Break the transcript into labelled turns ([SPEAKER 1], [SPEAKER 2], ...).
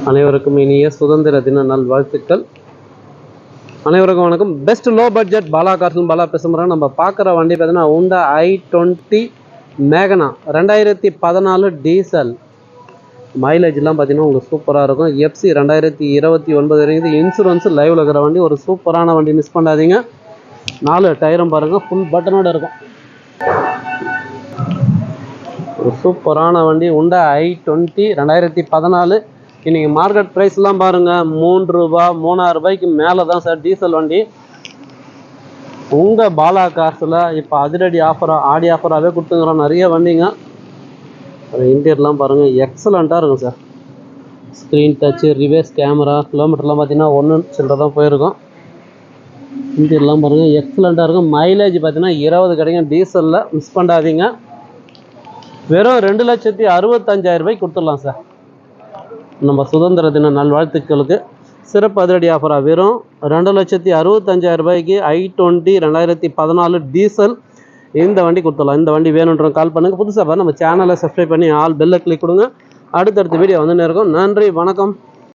[SPEAKER 1] அனைவருக்கும் இனிய சுதந்திர தின நல்வாழ்த்துக்கள். அனைவருக்கும் வணக்கம். Best low budget Bala cars Bala பேசுகிறோம். நம்ம பார்க்குற வண்டி பார்த்தீங்கன்னா ஹோண்டா i20 மேகனா 2014 டீசல். மைலேஜ்லாம் பார்த்தீங்கன்னா உங்களுக்கு சூப்பராக இருக்கும். FC 2029 வரைக்கும் இன்சூரன்ஸ் லைவில் இருக்கிற வண்டி. ஒரு சூப்பரான வண்டி, மிஸ் பண்ணாதீங்க. 4 டயரும் பாருங்கள், ஃபுல் பட்டனோட இருக்கும். ஒரு சூப்பரான வண்டி ஹோண்டா i20 2014. இன்றைக்கி மார்க்கெட் ப்ரைஸ்லாம் பாருங்கள், ரூபா 3000 மேலே தான் சார் டீசல் வண்டி. உங்கள் பாலா கார்ஸில் இப்போ அதிரடி ஆடி ஆஃபராகவே கொடுத்துங்கிறோம். நிறைய வண்டிங்க. இன்டீரியர்லாம் பாருங்கள், எக்ஸலண்ட்டாக இருக்கும் சார். ஸ்க்ரீன் டச்சு, ரிவர்ஸ் கேமரா, கிலோமீட்டர்லாம் பார்த்தீங்கன்னா 1 சில்லரை தான் போயிருக்கும். இன்டீரியர்லாம் பாருங்கள், எக்ஸலண்ட்டாக இருக்கும். மைலேஜ் பார்த்தீங்கன்னா 20 கிடைக்கும் டீசலில், மிஸ் பண்ணாதீங்க. வெறும் 2,65,000 கொடுத்துடலாம் சார். நம்ம சுதந்திர தின நல்வாழ்த்துக்களுக்கு சிறப்பு அதிரடி ஆஃபராக வெறும் 2,65,000 i20 2014 டீசல் இந்த வண்டி கொடுத்துடலாம். இந்த வண்டி வேணுன்றவங்க கால் பண்ணுங்கள். புதுசாக நம்ம சேனலை சப்ஸ்கிரைப் பண்ணி ஆல் பெல்லை கிளிக் கொடுங்க. அடுத்தடுத்த வீடியோ வந்துன்னு இருக்கும். நன்றி, வணக்கம்.